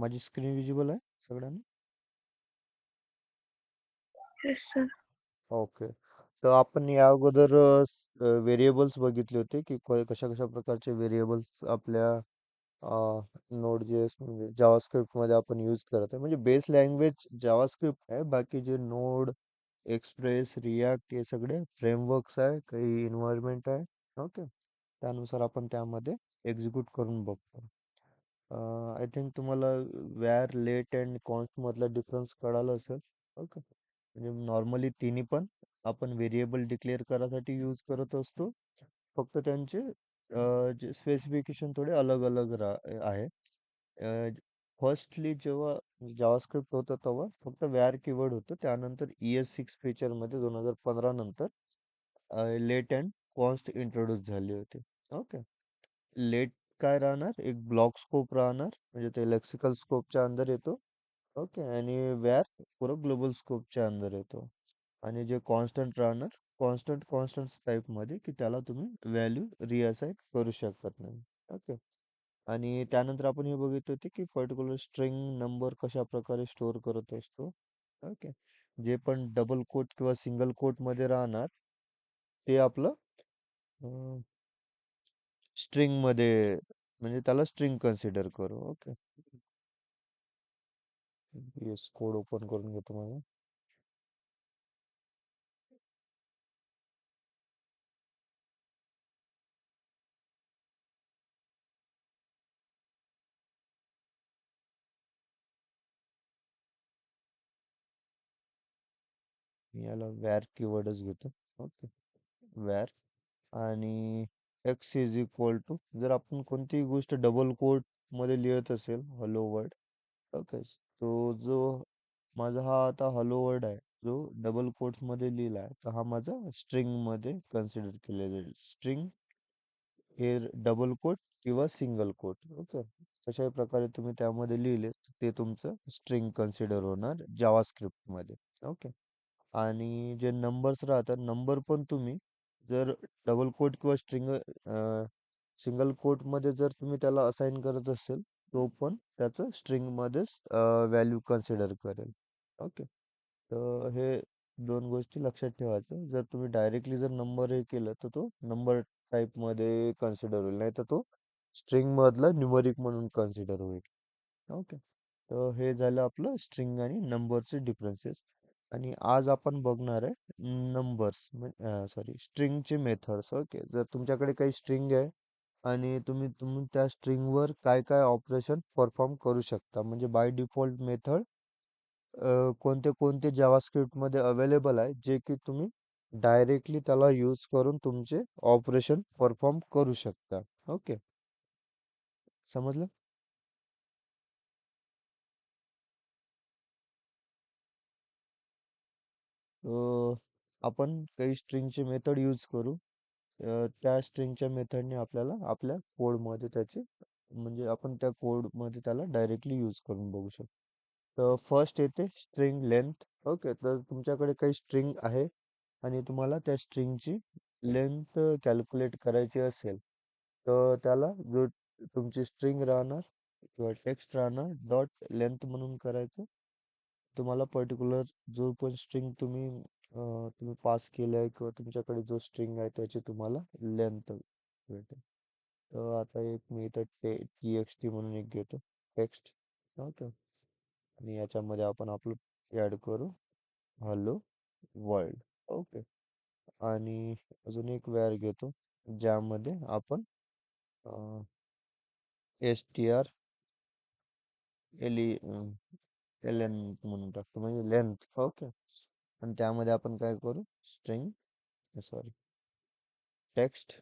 माझी screen visible आहे सगळ्यांना? Yes sir. ओके. तर आपण या अगोदर व्हेरिएबल्स बघितले होते की कशा कशा प्रकारचे व्हेरिएबल्स आपल्या नोड जे म्हणजे जावास्क्रिप्ट मध्ये आपण यूज करत आहे. म्हणजे बेस लँग्वेज जावास्क्रिप्ट आहे, बाकी जे नोड, एक्सप्रेस, रिॲक्ट हे सगळे फ्रेमवर्क्स आहे, काही इन्व्हायरमेंट आहे. ओके. त्यानुसार आपण त्यामध्ये एक्झिक्यूट करून बघतो. आय थिंक तुम्हाला व्यार, लेट अँड कॉन्स्ट मधला डिफरन्स कळाला असेल. ओके. म्हणजे नॉर्मली तिन्ही पण आपण व्हेरिएबल डिक्लेअर करायसाठी यूज करत असतो. फक्त त्यांचे जे स्पेसिफिकेशन थोडे अलग अलग आहे. फर्स्टली जेव्हा जावास्क्रिप्ट होतं तेव्हा फक्त व्यार कीवर्ड होतं. त्यानंतर ES6 फीचरमध्ये 2015 नंतर लेट अँड कॉन्स्ट इंट्रोड्यूस झाले होते. ओके. लेट काय राहणार, एक ब्लॉक स्कोप राहणार, म्हणजे ते लेक्सिकल स्कोपच्या अंदर येतो. ओके. आणि व्यार पुरं ग्लोबल स्कोपच्या अंदर येतो. आणि जे कॉन्स्टंट राहणार, कॉन्स्टंट कॉन्स्टंट टाईपमध्ये, की त्याला तुम्ही व्हॅल्यू रिअसाइन करू शकत नाही. ओके. आणि त्यानंतर आपण हे बघितलं होते की पर्टिक्युलर स्ट्रिंग नंबर कशा प्रकारे स्टोअर करत असतो. ओके. जे पण डबल कोट किंवा सिंगल कोट मध्ये राहणार ते आपलं स्ट्रिंग मध्ये, म्हणजे त्याला स्ट्रिंग कन्सिडर करू. ओके. येस, कोड ओपन करून घेतो माझा. मी याला व्हॅर कीवर्डच घेतो. ओके. व्हॅर आणि एक्स इज इक्वल टू, जर आपण कोणतीही गोष्ट डबल कोट मध्ये लिहित असेल, हॅलो वर्ड. ओके. तो जो माझा हा आता हॅलो वर्ड आहे, जो डबल कोट्स मध्ये लिहिला आहे, तर हा माझा स्ट्रिंग मध्ये कन्सिडर केला जाईल. स्ट्रिंग हे डबल कोट किंवा सिंगल कोट. ओके. कशाही प्रकारे तुम्ही त्यामध्ये लिहिले ते तुमचं स्ट्रिंग कन्सिडर होणार जावास्क्रिप्ट मध्ये. ओके. आणि जे नंबर्स राहतात, नंबर पण तुम्ही जर डबल कोट किंवा सिंगल कोट मध्ये जर तुम्ही त्याला असाइन करत असेल, तो पण त्याचं स्ट्रिंग मध्येच व्हॅल्यू कन्सिडर करेल. ओके. तर हे दोन गोष्टी लक्षात ठेवायचं. जर तुम्ही डायरेक्टली जर नंबर हे केलं तर तो नंबर टाईप मध्ये कन्सिडर होईल, नाही तर तो स्ट्रिंग मधला न्यूमरिक म्हणून कन्सिडर होईल. ओके. तर हे झालं आपलं स्ट्रिंग आणि नंबरचे डिफरन्सेस. आणि आज आपण बघणार आहे नंबर्स, सॉरी, स्ट्रिंगचे मेथड्स. ओके. जर तुमच्याकडे काही स्ट्रिंग आहे आणि तुम्ही त्या स्ट्रिंगवर काय काय ऑपरेशन परफॉर्म करू शकता, म्हणजे बाय डिफॉल्ट मेथड कोणते कोणते जावास्क्रिप्ट मध्ये अवेलेबल आहे, जे की तुम्ही डायरेक्टली त्याला यूज करून तुमचे ऑपरेशन परफॉर्म करू शकता. ओके. समजलं? आपण काही स्ट्रिंगचे मेथड यूज करू. त्या स्ट्रिंगच्या मेथडने आपल्याला आपल्या कोडमध्ये त्याचे, म्हणजे आपण त्या कोडमध्ये त्याला डायरेक्टली यूज करून बघू शकतो. तर फर्स्ट येते स्ट्रिंग लेंथ. ओके. तर तुमच्याकडे काही स्ट्रिंग आहे आणि तुम्हाला त्या स्ट्रिंगची लेंथ कॅल्क्युलेट करायची असेल, तर त्याला जो तुमची स्ट्रिंग राहणार किंवा टेक्स्ट राहणार, डॉट लेंथ म्हणून करायचं. तुम्हाला पर्टिक्युलर जो पण स्ट्रिंग तुम्ही पास केलाय किंवा तुमच्याकडे जो स्ट्रिंग आहे त्याची तुम्हाला लेंथ भेटेल. तर आता एक मी इथं TXT म्हणून एक घेतो, टेक्स्ट. ओके. आणि याच्यामध्ये आपण आपलं ऍड करू हॅलो वर्ल्ड. ओके. आणि अजून एक व्यार घेतो, ज्यामध्ये आपण STR LN म्हणून टाकतो, म्हणजे लेंथ. ओके. आणि त्यामध्ये आपण काय करू, स्ट्रिंग, सॉरी, टेक्स्ट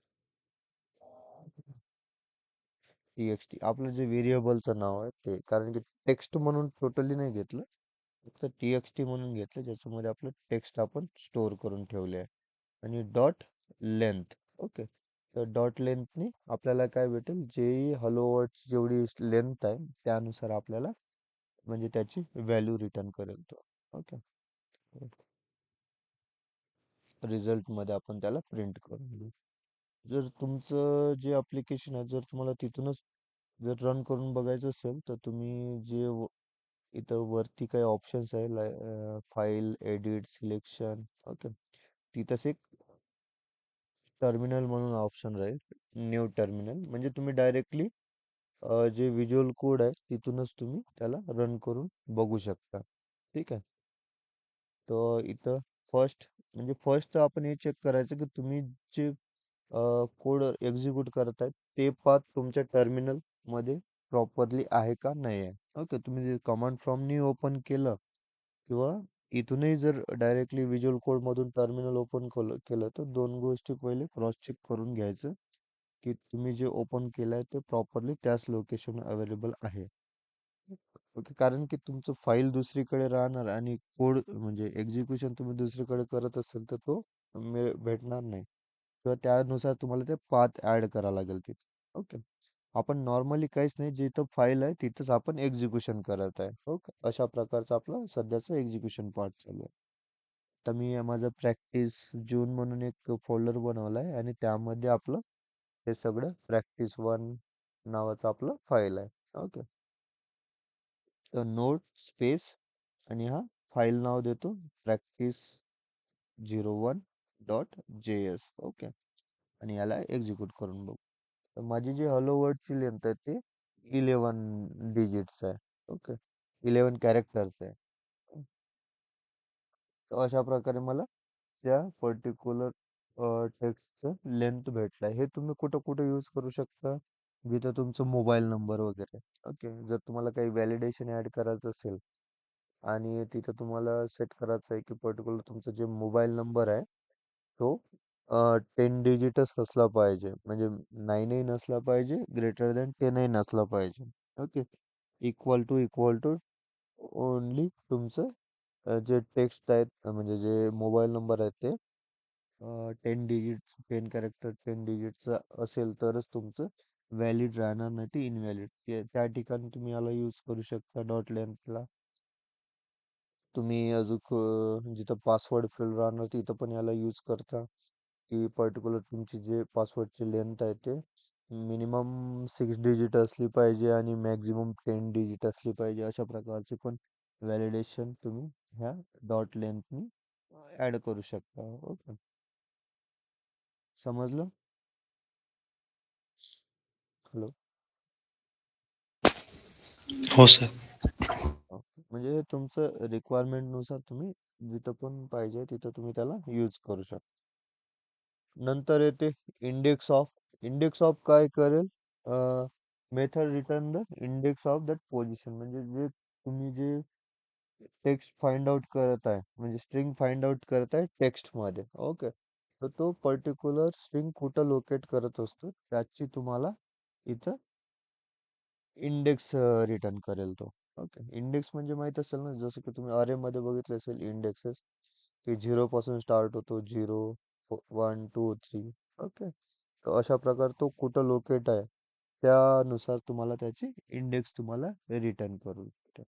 TXT, आपलं जे व्हेरिएबलचं नाव आहे ते, कारण की टेक्स्ट म्हणून टोटली नाही घेतलं, फक्त TXT म्हणून घेतलं, ज्याच्यामध्ये आपलं टेक्स्ट आपण स्टोअर करून ठेवले आहे. आणि डॉट लेंथ. ओके. तर डॉट लेंथने आपल्याला काय भेटेल, जे हॅलो वर्ड्स जेवढी लेंथ आहे त्यानुसार आपल्याला, म्हणजे त्याची व्हॅल्यू रिटर्न करेल तो. ओके. रिझल्ट मध्ये आपण त्याला प्रिंट करून घेऊ. जर तुमचं जे अप्लिकेशन आहे, जर तुम्हाला तिथूनच जर रन करून बघायचं असेल तर तुम्ही इथं वरती काही ऑप्शन्स आहे, फाईल, एडिट, सिलेक्शन. ओके. तिथंच एक टर्मिनल म्हणून ऑप्शन राहील, न्यू टर्मिनल. म्हणजे तुम्ही डायरेक्टली जे व्हिज्युअल कोड आहे तिथूनच तुम्ही त्याला रन करून बघू शकता. ठीक आहे. तर इथं फर्स्ट तर आपण हे चेक करायचं की तुम्ही जे कोड एक्झिक्यूट करत आहेत ते पाथ तुमच्या टर्मिनल मध्ये प्रॉपरली आहे का नाही आहे. ओके. तुम्ही जे कमांड प्रॉम्प्टनी ओपन केलं किंवा इथूनही जर डायरेक्टली व्हिज्युअल कोड मधून टर्मिनल ओपन केलं तर दोन गोष्टी पहिले क्रॉस चेक करून घ्यायचं की तुम्ही जे ओपन केलंय ते प्रॉपरली त्याच लोकेशन अवेलेबल आहे. ओके. कारण की तुमचं फाईल दुसरीकडे राहणार आणि कोड म्हणजे एक्झिक्युशन तुम्ही दुसरीकडे करत असेल तर तो भेटणार नाही किंवा त्यानुसार तुम्हाला ते पाथ ऍड करावं लागेल तिथे. ओके. आपण नॉर्मली काहीच नाही, जिथं फाईल आहे तिथंच आपण एक्झिक्युशन करत आहे. ओके. अशा प्रकारचा आपला सध्याचा एक्झिक्युशन पार्ट चालू आहे. तर मी माझं प्रॅक्टिस जून म्हणून एक फोल्डर बनवलाय आणि त्यामध्ये आपलं हे सगळं प्रॅक्टिस 1 नावाचं आपलं फाईल आहे. ओके. तर नोट स्पेस आणि हा फाईल नाव देतो practice01.js. ओके. आणि याला एक्झिक्यूट करून बघू. तर माझी जी हॅलो वर्डची लेंथ आहे ते 11 डिजिट्स आहे. ओके. 11 कॅरेक्टर्स आहे. तर अशा प्रकारे मला त्या पर्टिक्युलर टेक्स्टचं लेंथ भेटलाय. हे तुम्ही कुठं कुठं यूज करू शकता, जिथं तुमचं मोबाईल नंबर वगैरे. ओके. जर तुम्हाला काही व्हॅलिडेशन ऍड करायचं असेल आणि तिथं तुम्हाला सेट करायचं आहे की पर्टिक्युलर तुमचा जे मोबाईल नंबर आहे तो 10 डिजिटच असला पाहिजे. म्हणजे 9ही नसला पाहिजे, ग्रेटर दॅन 10ही नसला पाहिजे. ओके. इक्वल टू ओनली तुमचं जे टेक्स्ट आहेत, म्हणजे जे मोबाईल नंबर आहेत ते 10 डिजिटचा असेल तरच तुमचं व्हॅलिड राहणार, नाही ते इनव्हॅलिड. त्या ठिकाणी तुम्ही याला यूज करू शकता डॉट लेन्थला. तुम्ही अजून जिथं पासवर्ड फील्ड राहणार तिथं पण याला यूज करता की पर्टिक्युलर तुमची जे पासवर्डची लेंथ आहे ते मिनिमम 6 डिजिट असली पाहिजे आणि मॅक्झिमम 10 डिजिट असली पाहिजे. अशा प्रकारचे पण व्हॅलिडेशन तुम्ही ह्या डॉट लेंथनी ऍड करू शकता. ओके. समजलं? हॅलो. हो सर. म्हणजे हे तुमचं रिक्वायरमेंट नुसार तुम्ही जिथं पण पाहिजे तिथं तुम्ही त्याला यूज करू शकता. नंतर येते इंडेक्स ऑफ काय करेल, method return the index of that position. म्हणजे जे तुम्ही जे टेक्स्ट फाइंड आउट करत आहे, म्हणजे स्ट्रिंग फाइंड आउट करत आहे टेक्स्ट मध्ये. ओके. तर तो पर्टिक्युलर स्ट्रिंग कुठं लोकेट करत असतो त्याची तुम्हाला इथं इंडेक्स रिटर्न करेल तो. ओके. इंडेक्स म्हणजे माहित असेल ना, जसं की तुम्ही अरे मध्ये बघितले असेल इंडेक्सेस की 0 पासून स्टार्ट होतो, 0, 1, 2, 3. ओके. तर अशा प्रकार तो कुठं लोकेट आहे त्यानुसार तुम्हाला त्याची इंडेक्स तुम्हाला रिटर्न करू भेटेल.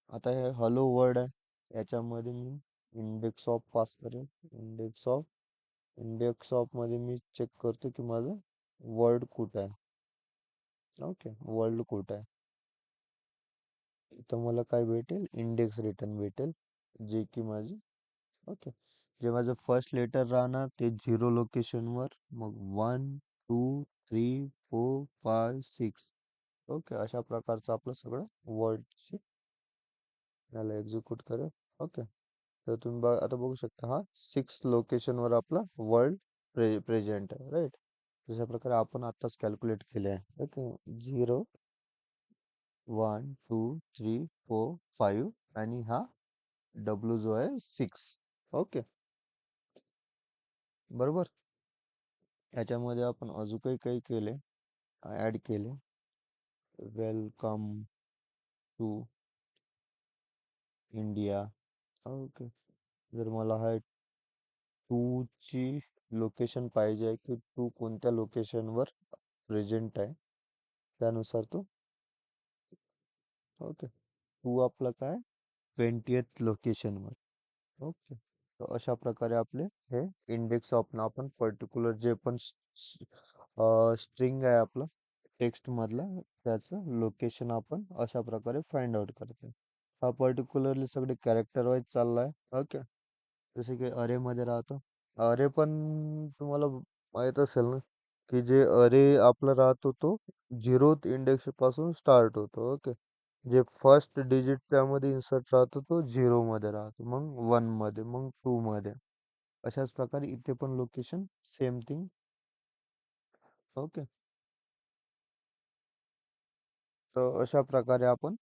आता हे हॅलो वर्ड आहे, याच्यामध्ये मी इंडेक्स ऑफ पास करेल. इंडेक्स ऑफ मध्ये मी चेक करतो की माझं वर्ड कुठं आहे. ओके. वर्ल्ड कुठं आहे. इथं मला काय भेटेल, इंडेक्स रिटर्न भेटेल, जे की माझी. ओके. जे माझं फर्स्ट लेटर राहणार ते 0 लोकेशनवर, मग 1, 2, 3, 4, 5, 6. ओके. अशा प्रकारचं आपलं सगळं वर्डची याला एक्झिक्यूट करेल. ओके. तर तुम्ही आता बघू शकता हा 6 लोकेशनवर आपला वर्ल्ड प्रेझेंट आहे, राईट. तशा प्रकारे आपण आत्ताच कॅल्क्युलेट केले आहे. ओके. 0, 1, 2, 3, 4, 5 आणि हा डब्ल्यू जो आहे 6. ओके. बरोबर. याच्यामध्ये आपण अजून काही केले, ऍड केले. Welcome to India. ओके. जर मला हा टू ची लोकेशन पाहिजे आहे की टू कोणत्या लोकेशनवर प्रेझेंट आहे त्यानुसार तो. ओके. टू आपला काय 20th लोकेशनवर. ओके. तर अशा प्रकारे आपले हे इंडेक्स आपण पर्टिक्युलर जे पण स्ट्रिंग आहे आपलं टेक्स्ट मधला, त्याचं लोकेशन आपण अशा प्रकारे फाइंड आउट करतो. हा पर्टिक्युलरली सगळे कॅरेक्टर वाईज चाललाय. ओके. जसे की अरे मध्ये राहतो. अरे पण तुम्हाला माहित असेल ना, की जे अरे आपला राहतो तो 0th इंडेक्स पासून स्टार्ट होतो. ओके. जे फर्स्ट डिजिट त्यामध्ये इन्सर्ट राहतो तो 0 मध्ये राहतो, मग 1 मध्ये, मग 2 मध्ये. अशाच प्रकारे इथे पण लोकेशन सेम थिंग. ओके. तर अशा प्रकारे आपण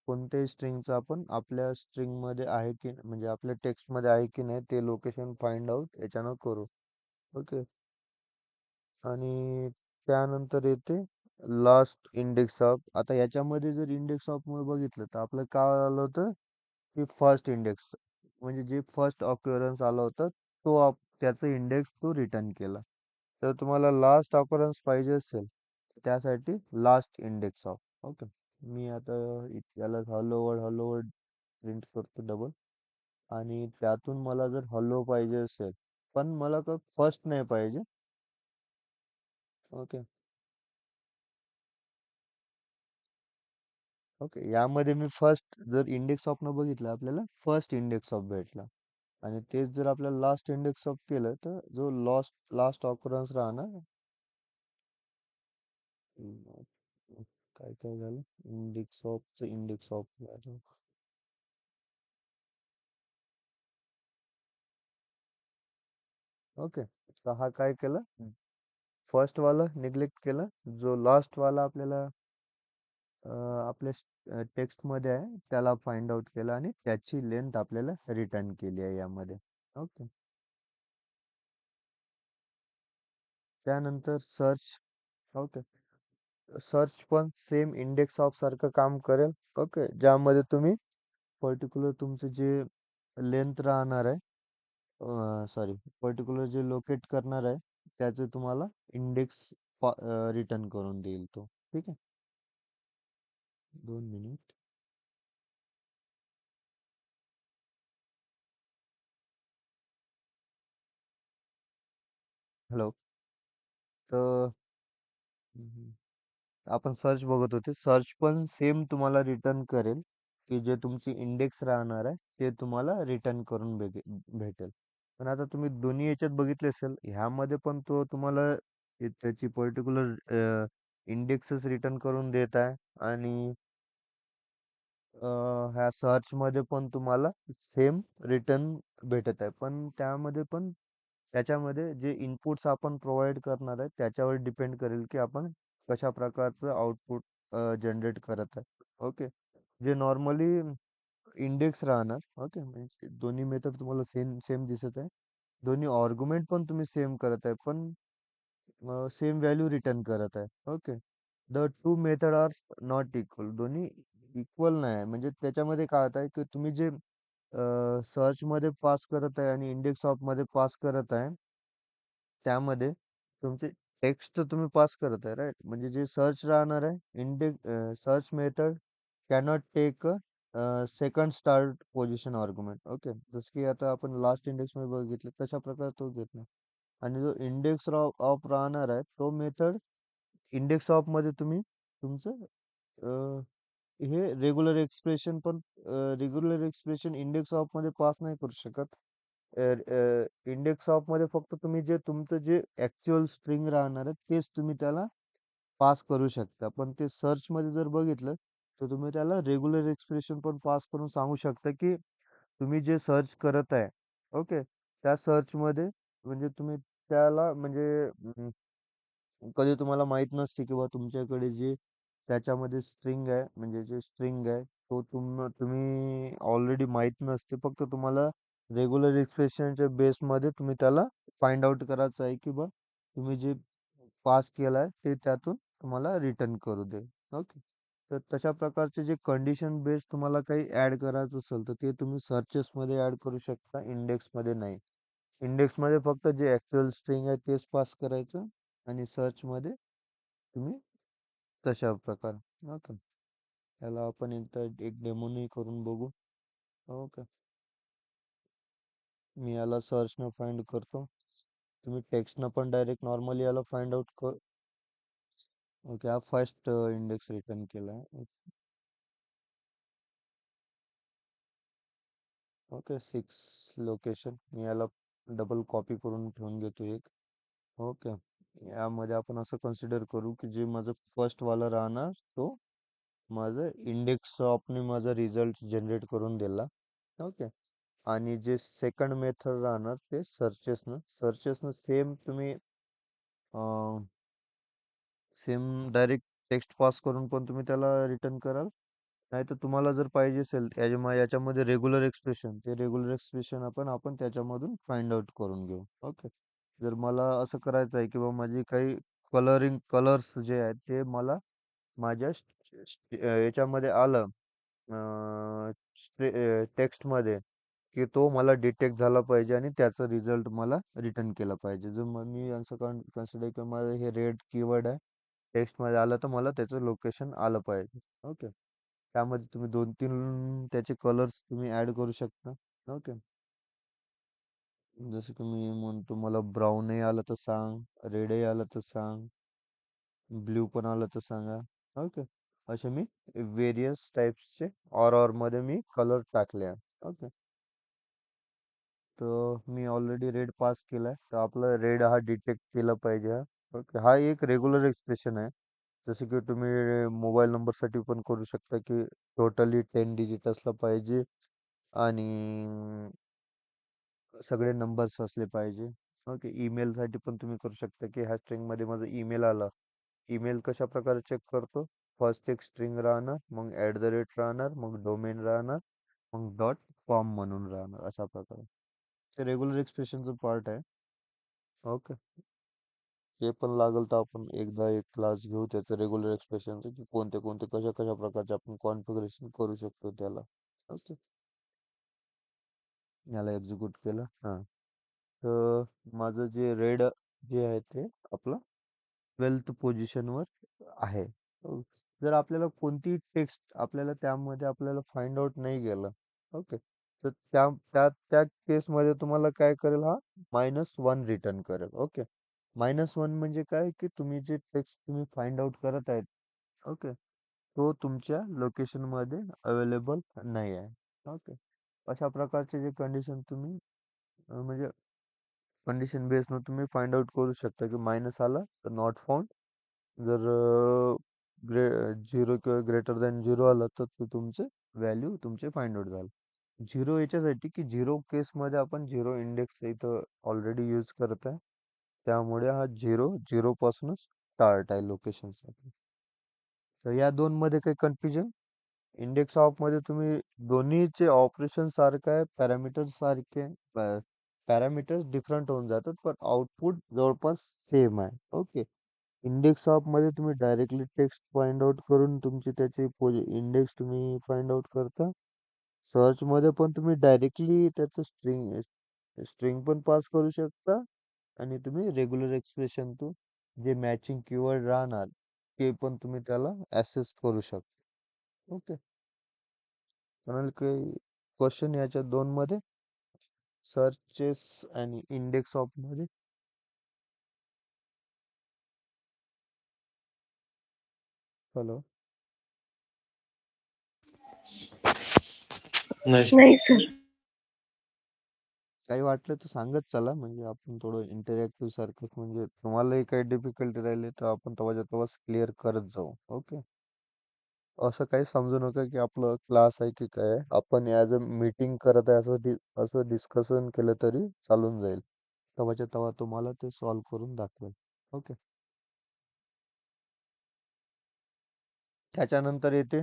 कोणत्याही स्ट्रिंगचं आपण आपल्या स्ट्रिंग मध्ये आहे की म्हणजे आपल्या टेक्स्ट मध्ये आहे की नाही ते लोकेशन फाइंड आउट याच्यानं करू. ओके. आणि त्यानंतर येते लास्ट इंडेक्स ऑफ. आता याच्यामध्ये जर इंडेक्स ऑफ मध्ये बघितलं तर आपलं काय आलं होतं की फर्स्ट इंडेक्स, म्हणजे जे फर्स्ट ऑक्युरन्स आला होता तो त्याचं इंडेक्स तो रिटर्न केला. तर तुम्हाला लास्ट ऑक्युरन्स पाहिजे असेल त्यासाठी लास्ट इंडेक्स ऑफ. ओके. मी आता याला हॅलो वर्ड प्रिंट करतो डबल. आणि त्यातून मला जर हॅलो पाहिजे असेल पण मला का फर्स्ट नाही पाहिजे. ओके. ओके. यामध्ये मी फर्स्ट जर इंडेक्स ऑफ न बघितलं आपल्याला फर्स्ट इंडेक्स ऑफ भेटला. आणि तेच जर आपल्याला लास्ट इंडेक्स ऑफ केलं तर जो लास्ट ऑकरन्स राहणार. अं, काय काय झालं इंडेक्स ऑफ व्हॅल्यू. ओके. तर हा काय केलं, फर्स्ट वाला निग्लेक्ट केलं, जो लास्ट वाला आपल्याला आपल्या टेक्स्ट मध्ये आहे त्याला फाइंड आउट केलं आणि त्याची लेंथ आपल्याला रिटर्न केली आहे यामध्ये. ओके. त्यानंतर सर्च. ओके. सर्च पण सेम इंडेक्स ऑफ सारखं काम करेल. ओके. ज्यामध्ये तुम्ही पर्टिक्युलर तुमचे जे लेंथ राहणार आहे, सॉरी, पर्टिक्युलर जे लोकेट करणार आहे त्याचे तुम्हाला इंडेक्स रिटर्न करून देईल तो. ठीक आहे. 2 मिनिट. हॅलो. तर हम्म, आपण सर्च बघत होते. सर्च पण सेम तुम्हाला रिटर्न करेल, की जे तुमची इंडेक्स राहणार आहे ते तुम्हाला रिटर्न करून भेटेल. पण आता तुम्ही दोन्ही याच्यात बघितले असेल, ह्यामध्ये पण तो तुम्हाला त्याची पर्टिक्युलर इंडेक्सच रिटर्न करून देत आहे. आणि ह्या सर्च मध्ये पण तुम्हाला सेम रिटर्न भेटत आहे. पण त्यामध्ये पण त्याच्यामध्ये जे इनपुट्स आपण प्रोव्हाइड करणार आहे त्याच्यावर डिपेंड करेल की आपण कशा प्रकारचं आउटपुट जनरेट करत आहे. ओके. जे नॉर्मली इंडेक्स राहणार. ओके. म्हणजे दोन्ही मेथड तुम्हाला सेम सेम दिसत आहे. दोन्ही आर्ग्युमेंट पण तुम्ही सेम करत आहे पण सेम व्हॅल्यू रिटर्न करत आहे. Okay. The two method are not equal. दोन्ही इक्वल नाही आहे. म्हणजे त्याच्यामध्ये काय होत आहे की तुम्ही जे सर्च मध्ये पास करत आहे आणि इंडेक्स ऑफ मध्ये पास करत आहे त्यामध्ये तुमचे टेक्स्ट तुम्ही पास करत आहे, राईट. म्हणजे जे सर्च राहणार आहे index search method cannot take second start position argument. Okay. जसं की आता आपण लास्ट इंडेक्स मध्ये बघितलं तशा प्रकारे तो घेत नाही. आणि जो इंडेक्स ऑफ राहणार आहे तो मेथड इंडेक्स ऑफ मध्ये तुम्ही तुमचं हे रेग्युलर एक्सप्रेशन इंडेक्स ऑफ मध्ये पास नाही करू शकत. इंडेक्स ऑफ मध्ये फक्त तुम्ही जे तुमचं जे ऍक्च्युअल स्ट्रिंग राहणार आहे तेच तुम्ही त्याला पास करू शकता. पण ते सर्च मध्ये जर बघितलं तर तुम्ही त्याला रेग्युलर एक्सप्रेशन पण पास करून सांगू शकता की तुम्ही जे सर्च करत आहे. ओके. त्या सर्च मध्ये म्हणजे तुम्ही त्याला म्हणजे कधी तुम्हाला माहित नसते किंवा तुमच्याकडे जे त्याच्यामध्ये स्ट्रिंग आहे म्हणजे जे स्ट्रिंग आहे तो तुम्ही ऑलरेडी माहित नसते. फक्त तुम्हाला रेग्युलर एक्सप्रेशनच्या बेसमध्ये तुम्ही त्याला फाइंड आउट करायचं आहे की बा तुम्ही जे पास केलाय ते त्यातून तुम्हाला रिटर्न करू दे. ओके. तर तशा प्रकारचे जे कंडिशन बेस तुम्हाला काही ऍड करायचं असेल तर ते तुम्ही सर्चेस मध्ये ऍड करू शकता, इंडेक्स मध्ये नाही. इंडेक्स मध्ये फक्त जे ऍक्च्युअल स्ट्रिंग आहे तेच पास करायचं आणि सर्च मध्ये तुम्ही तशा प्रकार. ओके. याला आपण एकदा एक डेमोनी करून बघू. ओके. मी याला सर्च न फाइंड करतो. तुम्ही टेक्स्टनं पण डायरेक्ट नॉर्मली याला फाइंड आउट कर. ओके, हा फर्स्ट इंडेक्स रिटर्न केलाय. Okay, 6 location. मी याला डबल कॉपी करून ठेवून घेतो एक. ओके, यामध्ये आपण असं कन्सिडर करू की जे माझं फर्स्ट वाला राहणार तो माझं इंडेक्स ऑफने माझा रिझल्ट जनरेट करून दिला. ओके, आणि जे सेकंड मेथड राहणार ते सर्चेसनं सेम तुम्ही सेम डायरेक्ट टेक्स्ट पास करून पण तुम्ही त्याला रिटर्न कराल. नाहीतर तुम्हाला जर पाहिजे असेल याच्यामध्ये रेग्युलर एक्सप्रेशन, ते रेग्युलर एक्सप्रेशन आपण आपण त्याच्यामधून फाइंड आउट करून घेऊ. ओके, जर मला असं करायचं आहे की बा माझी काही कलर्स जे आहेत ते मला माझ्या याच्यामध्ये आलं, टेक्स्टमध्ये, की तो मला डिटेक्ट झाला पाहिजे आणि त्याचा रिझल्ट मला रिटर्न केला पाहिजे. जर मग मी असं कन्सिडर की माझं हे रेड कीवर्ड आहे, टेक्स्टमध्ये आलं, तर मला त्याचं लोकेशन आलं पाहिजे. ओके, त्यामध्ये तुम्ही 2-3 त्याचे कलर्स तुम्ही ऍड करू शकता. ओके, जसं की मी म्हणतो मला ब्राऊनही आलं तर सांग, रेडही आलं तर सांग, ब्ल्यू पण आलं तर सांगा. ओके, असे मी वेरियस टाइप्सचे ऑर मध्ये मी कलर टाकले आहे. ओके, तर मी ऑलरेडी रेड पास केलाय, तर आपलं रेड हा डिटेक्ट केला पाहिजे हा. ओके, हा एक रेग्युलर एक्सप्रेशन आहे. जसं की तुम्ही मोबाईल नंबरसाठी पण करू शकता की टोटली 10 डिजिट असला पाहिजे आणि सगळे नंबर्स असले पाहिजे. ओके, ईमेलसाठी पण तुम्ही करू शकता की ह्या स्ट्रिंगमध्ये माझा ईमेल आला. ईमेल कशा प्रकारे चेक करतो? फर्स्ट एक स्ट्रिंग राहणार, मग @राहणार, मग डोमेन राहणार, मग .com म्हणून राहणार, अशा प्रकारे. ते रेग्युलर एक्सप्रेशनचं पार्ट आहे. ओके, ते पण लागल तर आपण एकदा एक क्लास घेऊ त्याचं रेग्युलर एक्सप्रेशनचं, की कोणते कोणते कशा कशा प्रकारचे आपण कॉन्फिगरेशन करू शकतो त्याला. ओके, याला एक्झिक्यूट केलं. हां, तर माझं जे रेड जे आहे ते आपलं 12th पोझिशनवर आहे. अ, जर आपल्याला कोणती टेक्स्ट आपल्याला त्यामध्ये आपल्याला फाइंड आउट नाही गेलं, ओके, तर त्या त्या त्या केसमध्ये तुम्हाला काय करेल हा -1 रिटर्न करेल. ओके, -1 म्हणजे काय की तुम्ही जे टेक्स्ट तुम्ही फाइंड आउट करत आहेत, ओके, तो तुमच्या लोकेशनमध्ये अवेलेबल नाही आहे. ओके, अशा प्रकारचे जे कंडिशन तुम्ही म्हणजे कंडिशन बेसवर तुम्ही फाइंड आउट करू शकता की मायनस आला तर नॉट फाउंड. जर ग्रे 0 किंवा ग्रेटर दॅन 0 आलं तर ते तुमचे व्हॅल्यू तुमचे फाइंड आउट झाले. 0 याच्यासाठी की 0 केसमध्ये आपण 0 इंडेक्स इथं ऑलरेडी यूज करत आहे. त्यामुळे हा 0 पासूनच स्टार्ट आहे लोकेशनसाठी. तर या दोन मध्ये काही कन्फ्युजन? इंडेक्स ऑफ मध्ये तुम्ही दोन्हीचे ऑपरेशन सारखं आहे, पॅरामीटर्स सारखे, पॅरामीटर्स डिफरंट होऊन जातात पण आउटपुट जवळपास सेम आहे. ओके, इंडेक्स ऑफ मध्ये तुम्ही डायरेक्टली टेक्स्ट फाइंड आउट करून तुमची त्याची इंडेक्स तुम्ही फाइंड आउट करता. सर्च मध्ये पण तुम्ही डायरेक्टली त्याचं स्ट्रिंग स्ट्रिंग पण पास करू शकता आणि तुम्ही रेग्युलर एक्सप्रेशन टू जे मॅचिंग कीवर्ड राहणार ते पण तुम्ही त्याला ऍक्सेस करू शकता. ओके, कोणाला काही क्वेश्चन याच्या दोन मध्ये, सर्चेस आणि इंडेक्स ऑफ मध्ये? हॅलो, नाही नाही सर. काही वाटलं तर सांगत चला, म्हणजे आपण थोडं इंटरॅक्टिव्ह सारखं, म्हणजे तुम्हालाही काही डिफिकल्टी राहिली तर आपण तेव्हाच्या तेव्हाच क्लिअर करत जाऊ. ओके, असं काही समजू नका की आपलं क्लास आहे की काय आहे. आपण ॲज अ मीटिंग करत आहे असं असं डिस्कशन केलं तरी चालून जाईल. तेव्हाच्या तेव्हा तुम्हाला ते सॉल्व्ह करून दाखवेल. ओके, त्याच्यानंतर येते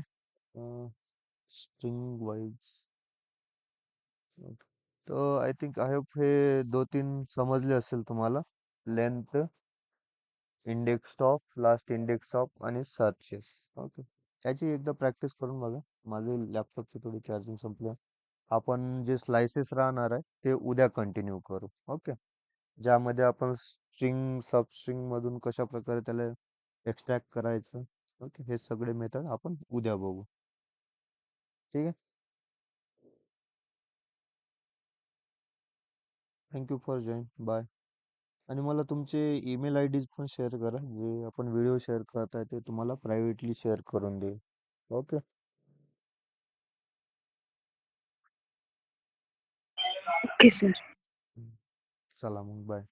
स्ट्रिंग वाईज. तर आय थिंक आय होप हे 2-3 समजले असेल तुम्हाला. Length, index of, last index of आणि सर्चेस. ओके, त्याची एकदा प्रॅक्टिस करून बघा. माझे लॅपटॉपची थोडी चार्जिंग संपली. आपण जे स्लाइसेस राहणार आहे ते उद्या कंटिन्यू करू. ओके, ज्यामध्ये आपण स्ट्रिंग सब स्ट्रिंग मधून कशा प्रकारे त्याला एक्सट्रॅक्ट करायचं. ओके, हे सगळे मेथड आपण उद्या बघू. ठीक आहे, थँक्यू फॉर जॉईन. बाय. आणि मला तुमचे ईमेल आय डीज पण शेअर करा. जे आपण व्हिडिओ शेअर करताय ते तुम्हाला प्रायव्हेटली शेअर करून देईल. ओके. Okay sir. चला मग बाय.